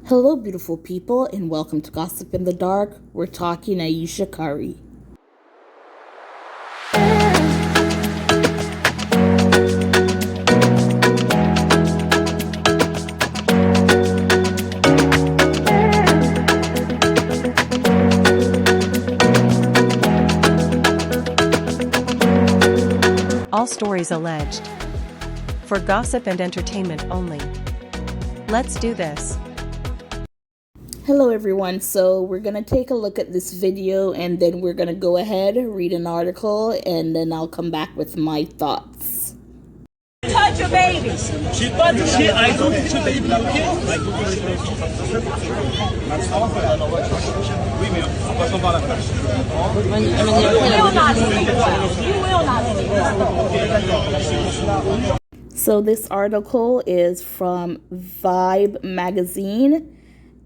Hello, beautiful people, and welcome to Gossip in the Dark. We're talking Ayesha Curry. All stories alleged. For gossip and entertainment only. Let's do this. Hello, everyone. So we're going to take a look at this video, and then we're going to go ahead, read an article, and then I'll come back with my thoughts. Touch your baby. I don't touch baby, okay? Oui, mais en passant par la place. So this article is from Vibe magazine,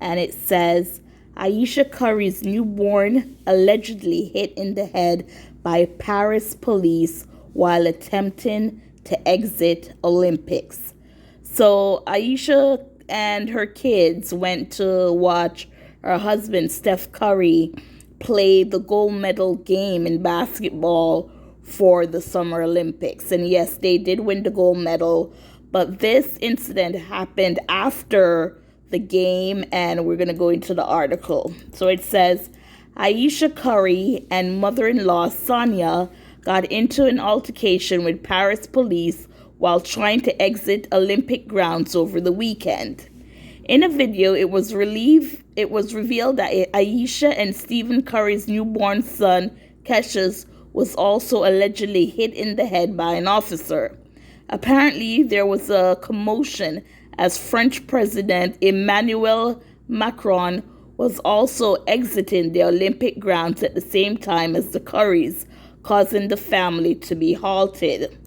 and it says, Ayesha Curry's newborn allegedly hit in the head by Paris police while attempting to exit Olympics. So Ayesha and her kids went to watch her husband, Steph Curry, play the gold medal game in basketball for the Summer Olympics. And yes, they did win the gold medal, but this incident happened after the game, and we're going to go into the article. So it says, Ayesha Curry and mother-in-law Sonia got into an altercation with Paris police while trying to exit Olympic grounds over the weekend. In a video, it was revealed that Ayesha and Stephen Curry's newborn son, Cassius, was also allegedly hit in the head by an officer. Apparently, there was a commotion as French President Emmanuel Macron was also exiting the Olympic grounds at the same time as the Currys, causing the family to be halted.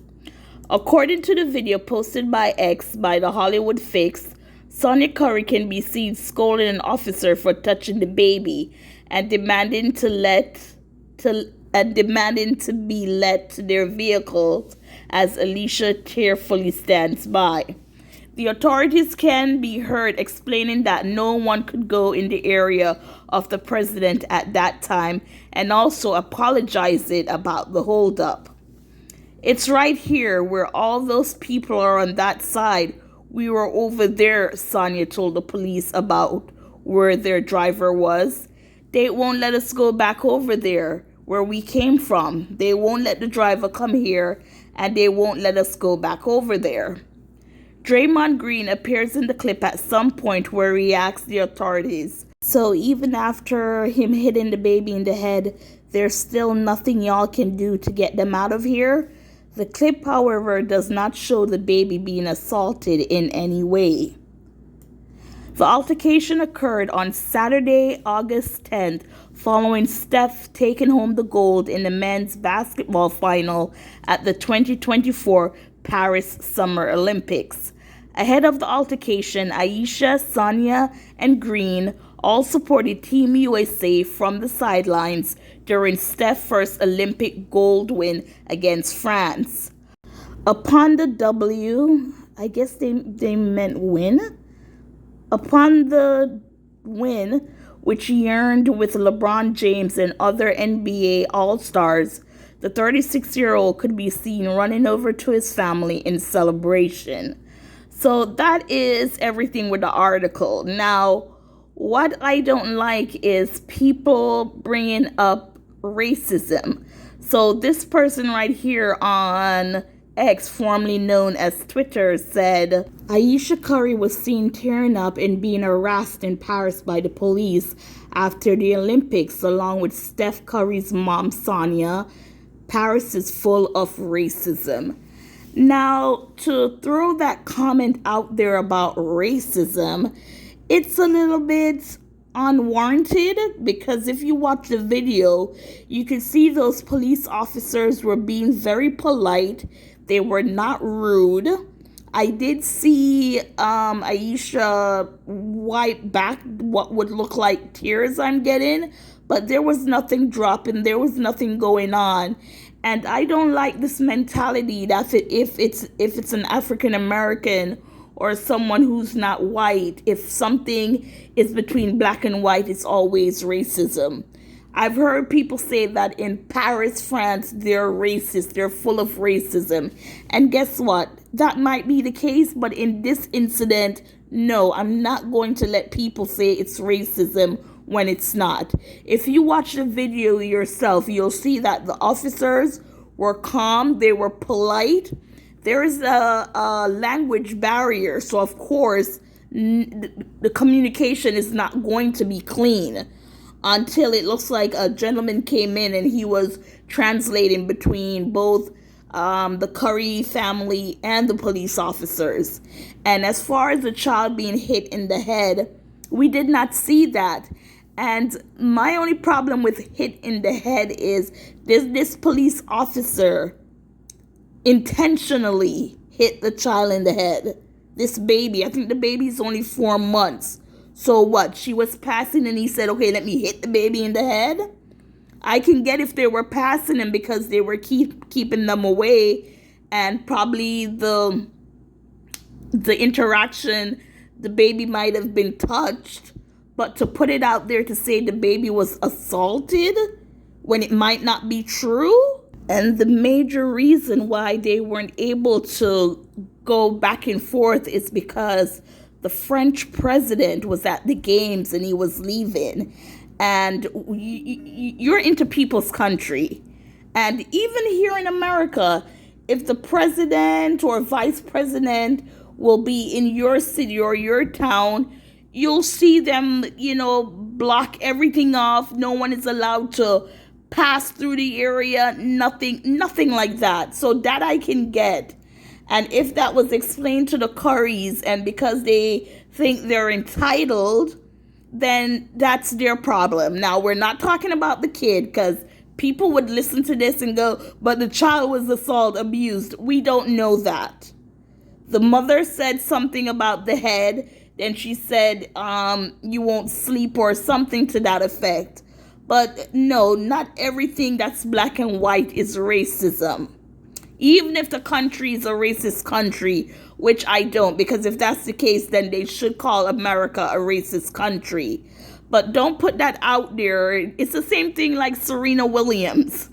According to the video posted by X by the Hollywood Fix, Sonia Curry can be seen scolding an officer for touching the baby and demanding to be let to their vehicles as Ayesha tearfully stands by. The authorities can be heard explaining that no one could go in the area of the president at that time, and also apologizing about the holdup. It's right here where all those people are on that side. We were over there, Sonia told the police about where their driver was. They won't let us go back over there where we came from. They won't let the driver come here, and they won't let us go back over there. Draymond Green appears in the clip at some point where he asks the authorities, so even after him hitting the baby in the head, there's still nothing y'all can do to get them out of here? The clip, however, does not show the baby being assaulted in any way. The altercation occurred on Saturday, August 10th, following Steph taking home the gold in the men's basketball final at the 2024 Paris Summer Olympics. Ahead of the altercation, Ayesha, Sonia, and Green all supported Team USA from the sidelines during Steph's first Olympic gold win against France. Upon the W, I guess they meant win. Upon the win, which he earned with LeBron James and other NBA All-Stars, the 36-year-old could be seen running over to his family in celebration. So that is everything with the article. Now, what I don't like is people bringing up racism. So this person right here on X, formerly known as Twitter, said, Ayesha Curry was seen tearing up and being harassed in Paris by the police after the Olympics, along with Steph Curry's mom, Sonia. Paris is full of racism. Now, to throw that comment out there about racism, it's a little bit unwarranted, because if you watch the video, you can see those police officers were being very polite. They were not rude. I did see Ayesha wipe back what would look like tears I'm getting, but there was nothing dropping. There was nothing going on. And I don't like this mentality that if it's an African American or someone who's not white. If something is between black and white, it's always racism. I've heard people say that in Paris, France, they're racist, they're full of racism. And guess what? That might be the case, but in this incident, no, I'm not going to let people say it's racism when it's not. If you watch the video yourself, you'll see that the officers were calm, they were polite. There is a language barrier, so of course, the communication is not going to be clean until it looks like a gentleman came in and he was translating between both the Curry family and the police officers. And as far as the child being hit in the head, we did not see that. And my only problem with hit in the head is this police officer intentionally hit the child in the head. This baby, I think the baby's only 4 months. So what? She was passing and he said, okay, let me hit the baby in the head? I can get if they were passing him because they were keeping them away, and probably the interaction, the baby might have been touched, but to put it out there to say the baby was assaulted when it might not be true. And the major reason why they weren't able to go back and forth is because the French president was at the games and he was leaving. And you're into people's country. And even here in America, if the president or vice president will be in your city or your town, you'll see them, block everything off. No one is allowed to pass through the area. Nothing like that. So that I can get. And if that was explained to the Currys, and because they think they're entitled, then that's their problem. Now, we're not talking about the kid, because people would listen to this and go, but the child was abused. We don't know that. The mother said something about the head. Then she said, you won't sleep or something to that effect. But no, not everything that's black and white is racism. Even if the country is a racist country, which I don't, because if that's the case, then they should call America a racist country. But don't put that out there. It's the same thing like Serena Williams.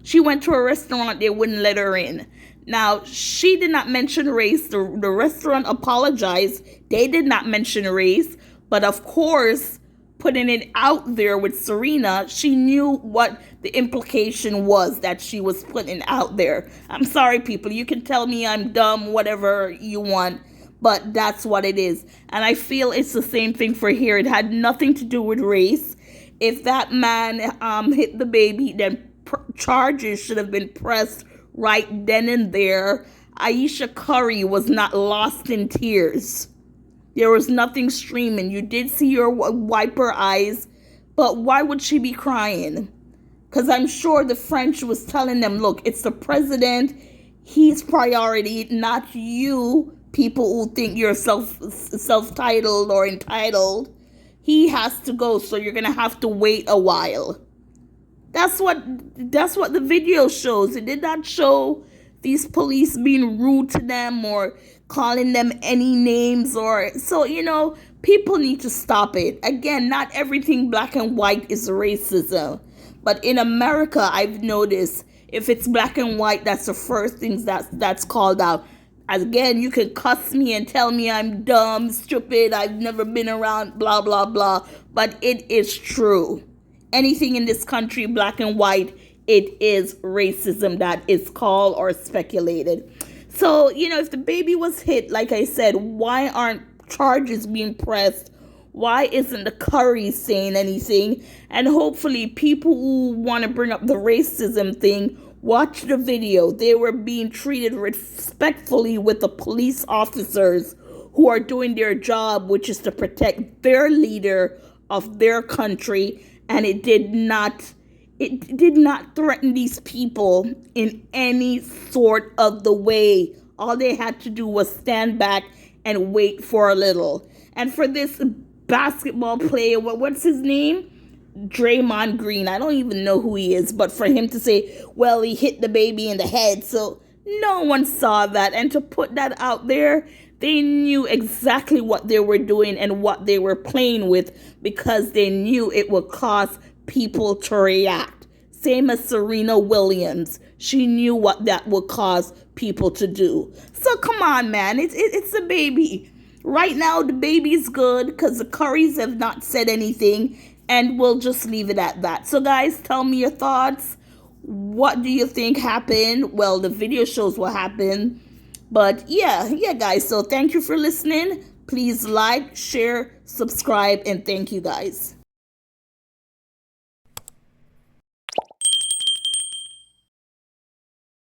She went to a restaurant, they wouldn't let her in. Now, she did not mention race. The restaurant apologized. They did not mention race. But of course, putting it out there with Serena, she knew what the implication was that she was putting out there. I'm sorry, people. You can tell me I'm dumb, whatever you want, but that's what it is. And I feel it's the same thing for here. It had nothing to do with race. If that man hit the baby, then charges should have been pressed right then and there. Ayesha Curry was not lost in tears. There was nothing streaming. You did see her wipe her eyes, but why would she be crying? Because I'm sure the French was telling them, look, it's the president. He's priority, not you people who think you're self-titled or entitled. He has to go, so you're going to have to wait a while. That's what the video shows. It did not show these police being rude to them or calling them any names so people need to stop it. Again, not everything black and white is racism. But in America, I've noticed if it's black and white, that's the first thing that's called out. Again, you can cuss me and tell me I'm dumb, stupid, I've never been around, blah, blah, blah. But it is true. Anything in this country, black and white, it is racism that is called or speculated. So, if the baby was hit, like I said, why aren't charges being pressed? Why isn't the Curry saying anything? And hopefully people who want to bring up the racism thing, watch the video. They were being treated respectfully with the police officers who are doing their job, which is to protect their leader of their country. And it did not threaten these people in any sort of the way. All they had to do was stand back and wait for a little. And for this basketball player, what's his name? Draymond Green. I don't even know who he is, but for him to say, well, he hit the baby in the head, so no one saw that. And to put that out there, They knew exactly what they were doing and what they were playing with because they knew it would cause people to react. Same as Serena Williams. She knew what that would cause people to do. So come on, man. It's a baby. Right now, the baby's good because the Currys have not said anything, and we'll just leave it at that. So, guys, tell me your thoughts. What do you think happened? Well, the video shows what happened. But yeah, guys. So thank you for listening. Please like, share, subscribe, and thank you, guys.